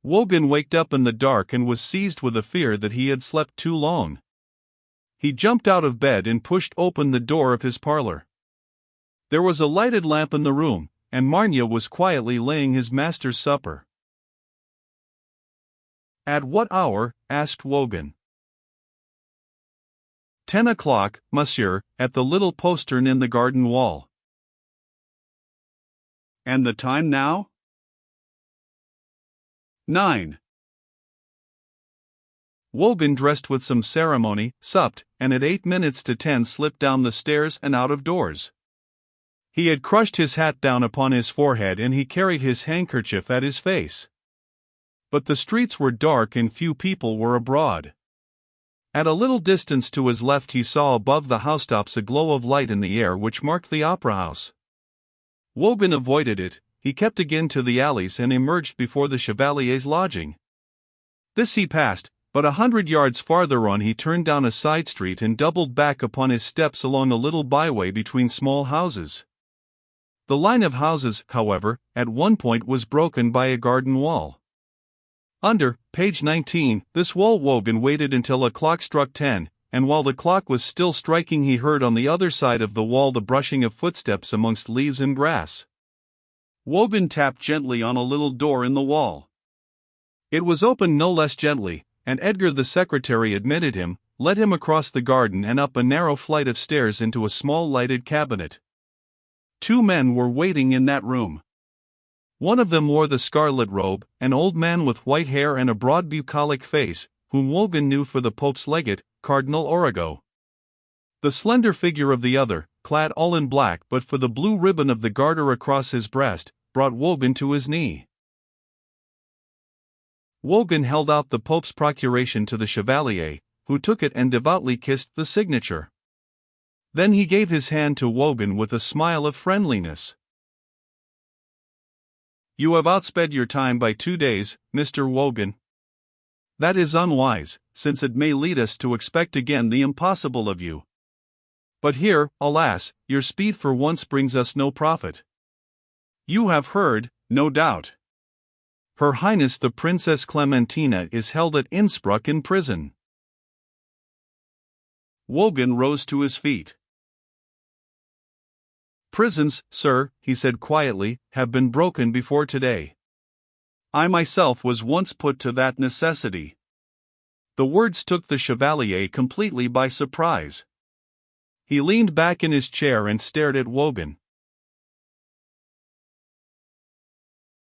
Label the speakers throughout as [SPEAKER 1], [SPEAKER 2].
[SPEAKER 1] Wogan waked up in the dark and was seized with a fear that he had slept too long. He jumped out of bed and pushed open the door of his parlor. There was a lighted lamp in the room, and Marnia was quietly laying his master's supper. "At what hour?" asked Wogan. 10 o'clock, monsieur, at the little postern in the garden wall." "And the time now?" 9. Wogan dressed with some ceremony, supped, and at 8 minutes to 10 slipped down the stairs and out of doors. He had crushed his hat down upon his forehead and he carried his handkerchief at his face. But the streets were dark and few people were abroad. At a little distance to his left he saw above the housetops a glow of light in the air which marked the opera house. Wogan avoided it. He kept again to the alleys and emerged before the Chevalier's lodging. This he passed, but 100 yards farther on he turned down a side street and doubled back upon his steps along a little byway between small houses. The line of houses, however, at one point was broken by a garden wall. Under page 19, this wall Wogan waited until a clock struck 10, and while the clock was still striking he heard on the other side of the wall the brushing of footsteps amongst leaves and grass. Wogan tapped gently on a little door in the wall. It was opened no less gently, and Edgar the secretary admitted him, led him across the garden and up a narrow flight of stairs into a small lighted cabinet. 2 men were waiting in that room. One of them wore the scarlet robe, an old man with white hair and a broad bucolic face, whom Wogan knew for the Pope's legate, Cardinal Origo. The slender figure of the other, clad all in black but for the blue ribbon of the garter across his breast, brought Wogan to his knee. Wogan held out the Pope's procuration to the Chevalier, who took it and devoutly kissed the signature. Then he gave his hand to Wogan with a smile of friendliness. "You have outsped your time by 2 days, Mr. Wogan. That is unwise, since it may lead us to expect again the impossible of you. But here, alas, your speed for once brings us no profit. You have heard, no doubt. Her Highness the Princess Clementina is held at Innsbruck in prison." Wogan rose to his feet. "Prisons, sir," he said quietly, "have been broken before today. I myself was once put to that necessity." The words took the Chevalier completely by surprise. He leaned back in his chair and stared at Wogan.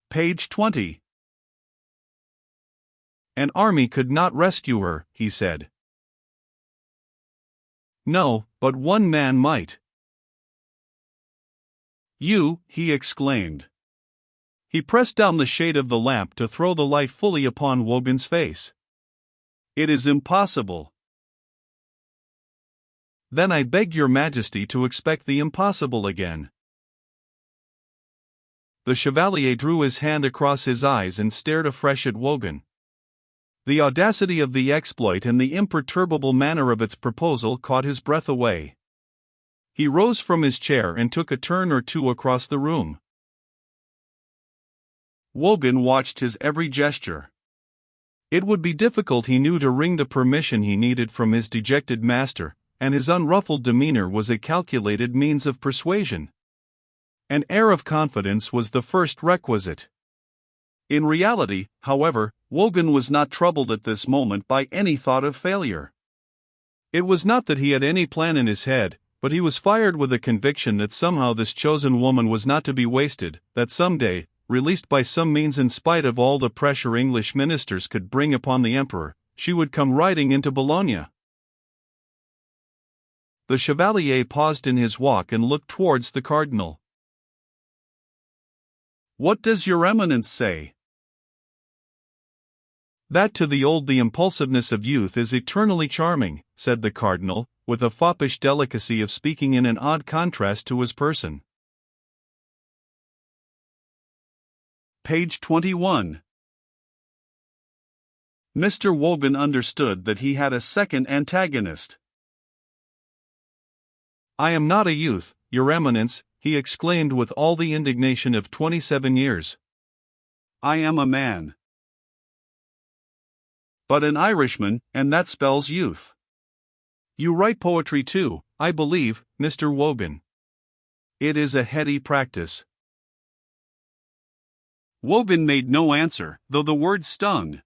[SPEAKER 1] Page 20. "An army could not rescue her," he said. "No, but one man might." "You," he exclaimed. He pressed down the shade of the lamp to throw the light fully upon Wogan's face. "It is impossible." "Then I beg your Majesty to expect the impossible again." The Chevalier drew his hand across his eyes and stared afresh at Wogan. The audacity of the exploit and the imperturbable manner of its proposal caught his breath away. He rose from his chair and took a turn or two across the room. Wogan watched his every gesture. It would be difficult, he knew, to wring the permission he needed from his dejected master, and his unruffled demeanor was a calculated means of persuasion. An air of confidence was the first requisite. In reality, however, Wogan was not troubled at this moment by any thought of failure. It was not that he had any plan in his head, but he was fired with a conviction that somehow this chosen woman was not to be wasted, that some day, released by some means in spite of all the pressure English ministers could bring upon the Emperor, she would come riding into Bologna. The Chevalier paused in his walk and looked towards the Cardinal. "What does your Eminence say?" "That to the old the impulsiveness of youth is eternally charming," said the Cardinal, with a foppish delicacy of speaking in an odd contrast to his person. Page 21. Mr. Wogan understood that he had a second antagonist. "I am not a youth, Your Eminence," he exclaimed with all the indignation of 27 years. "I am a man." But an Irishman, and that spells youth. You write poetry too, I believe, Mr. Wogan. It is a heady practice. Wogan made no answer, though the words stung.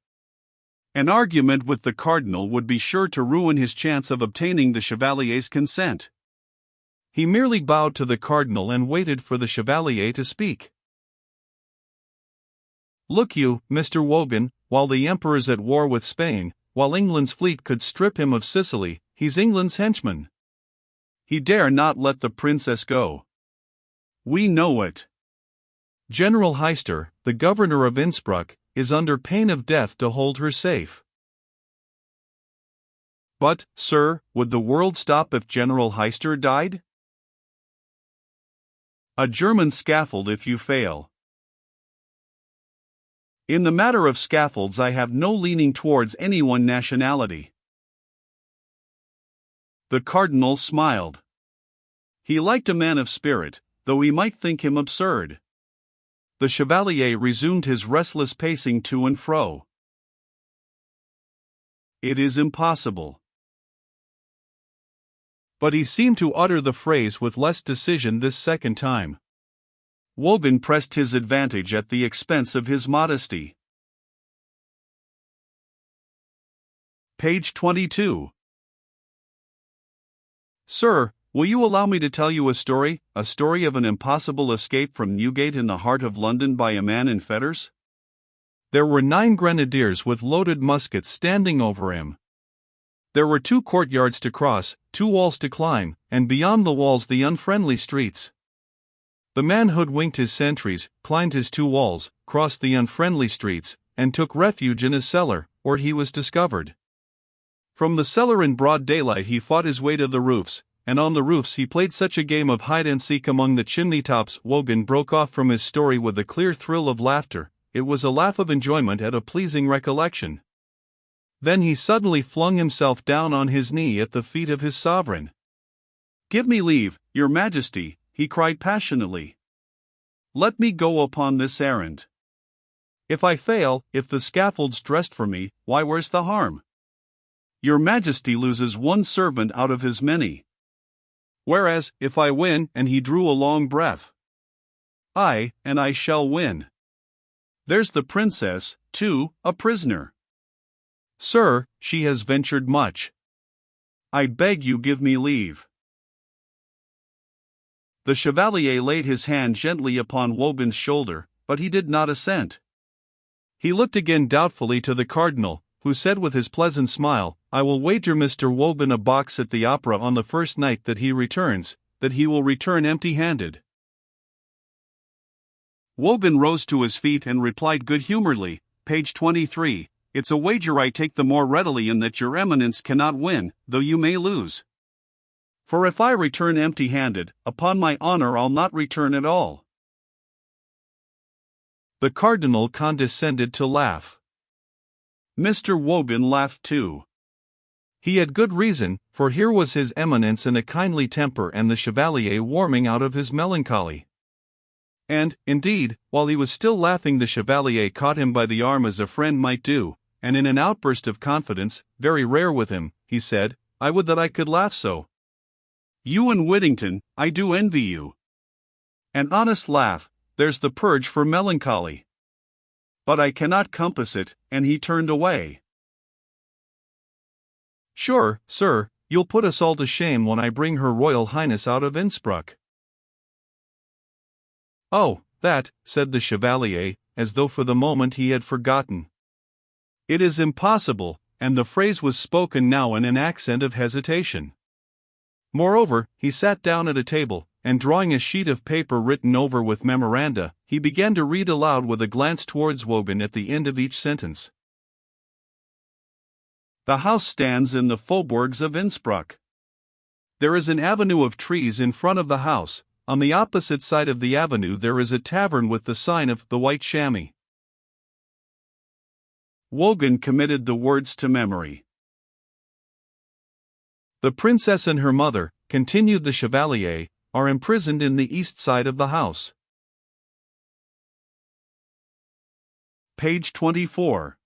[SPEAKER 1] An argument with the cardinal would be sure to ruin his chance of obtaining the chevalier's consent. He merely bowed to the cardinal and waited for the chevalier to speak. Look you, Mr. Wogan, while the emperor's at war with Spain, while England's fleet could strip him of Sicily, he's England's henchman. He dare not let the princess go. We know it. General Heister, the governor of Innsbruck, is under pain of death to hold her safe. But, sir, would the world stop if General Heister died? A German scaffold if you fail. In the matter of scaffolds I have no leaning towards any one nationality. The cardinal smiled. He liked a man of spirit, though he might think him absurd. The chevalier resumed his restless pacing to and fro. It is impossible. But he seemed to utter the phrase with less decision this second time. Wogan pressed his advantage at the expense of his modesty. Page 22. Sir, will you allow me to tell you a story of an impossible escape from Newgate in the heart of London by a man in fetters? There were 9 grenadiers with loaded muskets standing over him. There were 2 courtyards to cross, 2 walls to climb, and beyond the walls the unfriendly streets. The man hoodwinked his sentries, climbed his 2 walls, crossed the unfriendly streets, and took refuge in a cellar, where he was discovered. From the cellar in broad daylight he fought his way to the roofs, and on the roofs he played such a game of hide-and-seek among the chimney-tops. Wogan broke off from his story with a clear thrill of laughter. It was a laugh of enjoyment at a pleasing recollection. Then he suddenly flung himself down on his knee at the feet of his sovereign. "Give me leave, your majesty," he cried passionately. "Let me go upon this errand. If I fail, if the scaffold's dressed for me, why where's the harm? Your majesty loses one servant out of his many. Whereas, if I win," and he drew a long breath. "Aye, and I shall win. There's the princess, too, a prisoner. Sir, she has ventured much. I beg you give me leave." The chevalier laid his hand gently upon Wogan's shoulder, but he did not assent. He looked again doubtfully to the cardinal, who said with his pleasant smile, "I will wager Mr. Wogan a box at the opera on the first night that he returns, that he will return empty-handed." Wogan rose to his feet and replied good-humoredly, page 23, "It's a wager I take the more readily in that your eminence cannot win, though you may lose. For if I return empty-handed, upon my honor I'll not return at all." The cardinal condescended to laugh. Mr. Wogan laughed too. He had good reason, for here was his eminence in a kindly temper and the chevalier warming out of his melancholy. And, indeed, while he was still laughing the chevalier caught him by the arm as a friend might do, and in an outburst of confidence, very rare with him, he said, "I would that I could laugh so. You and Whittington, I do envy you. An honest laugh, there's the purge for melancholy. But I cannot compass it," and he turned away. "Sure, sir, you'll put us all to shame when I bring Her Royal Highness out of Innsbruck." "Oh, that," said the chevalier, as though for the moment he had forgotten. "It is impossible," and the phrase was spoken now in an accent of hesitation. Moreover, he sat down at a table, and drawing a sheet of paper written over with memoranda, he began to read aloud with a glance towards Wogan at the end of each sentence. "The house stands in the faubourgs of Innsbruck. There is an avenue of trees in front of the house. On the opposite side of the avenue there is a tavern with the sign of the White Chamois." Wogan committed the words to memory. "The princess and her mother," continued the chevalier, "are imprisoned in the east side of the house." Page 24.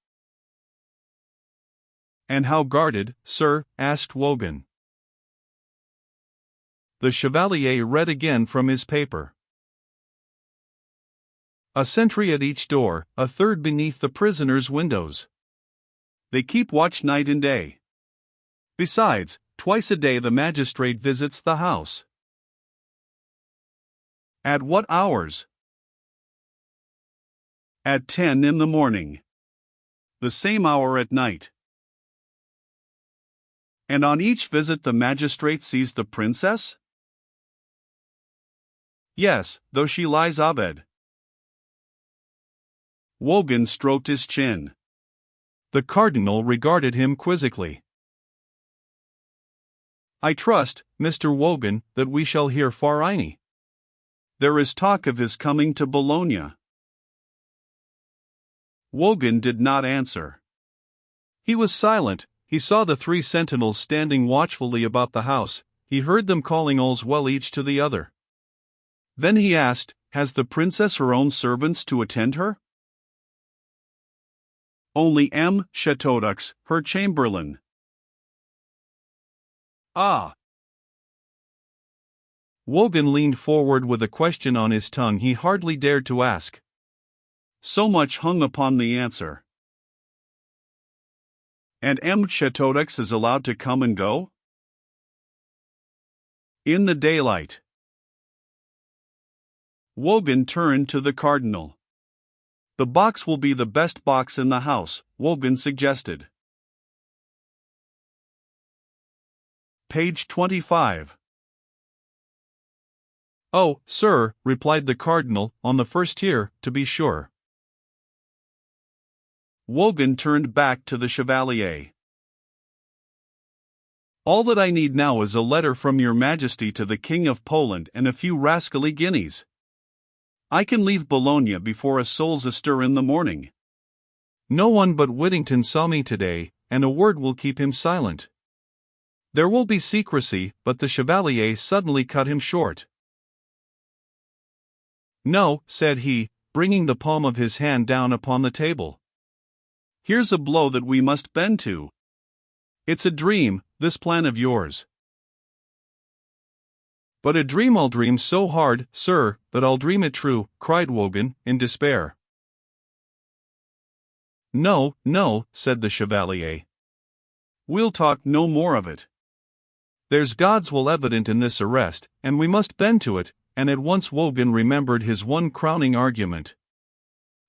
[SPEAKER 1] And how guarded, sir? Asked Wogan. The Chevalier read again from his paper. A sentry at each door, a third beneath the prisoners' windows. They keep watch night and day. Besides, twice a day the magistrate visits the house. At what hours? At 10 in the morning. The same hour at night. And on each visit the magistrate sees the princess? Yes, though she lies abed. Wogan stroked his chin. The cardinal regarded him quizzically. I trust, Mr. Wogan, that we shall hear Farini. There is talk of his coming to Bologna. Wogan did not answer. He was silent. He saw the three sentinels standing watchfully about the house. He heard them calling all's well each to the other. Then he asked, Has the princess her own servants to attend her? Only M. Chateaudux, her chamberlain. Ah! Wogan leaned forward with a question on his tongue he hardly dared to ask. So much hung upon the answer. And M. Chateaudux is allowed to come and go? In the daylight. Wogan turned to the cardinal. The box will be the best box in the house, Wogan suggested. Page 25. Oh, sir, replied the cardinal, on the first tier, to be sure. Wogan turned back to the Chevalier. All that I need now is a letter from your Majesty to the King of Poland and a few rascally guineas. I can leave Bologna before a soul's astir in the morning. No one but Whittington saw me today, and a word will keep him silent. There will be secrecy, but the Chevalier suddenly cut him short. No, said he, bringing the palm of his hand down upon the table. Here's a blow that we must bend to. It's a dream, this plan of yours. But a dream I'll dream so hard, sir, that I'll dream it true, cried Wogan, in despair. No, no, said the Chevalier. We'll talk no more of it. There's God's will evident in this arrest, and we must bend to it, and at once Wogan remembered his one crowning argument.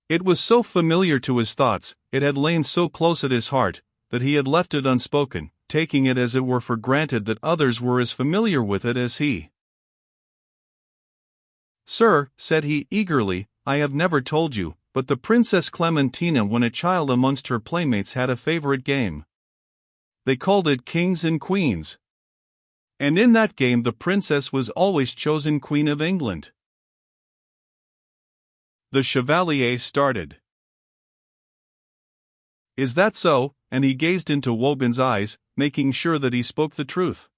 [SPEAKER 1] It was so familiar to his thoughts, it had lain so close at his heart, that he had left it unspoken, taking it as it were for granted that others were as familiar with it as he. Sir, said he eagerly, I have never told you, but the Princess Clementina when a child amongst her playmates had a favorite game. They called it Kings and Queens. And in that game the princess was always chosen Queen of England. The Chevalier started. Is that so? And he gazed into Wogan's eyes, making sure that he spoke the truth.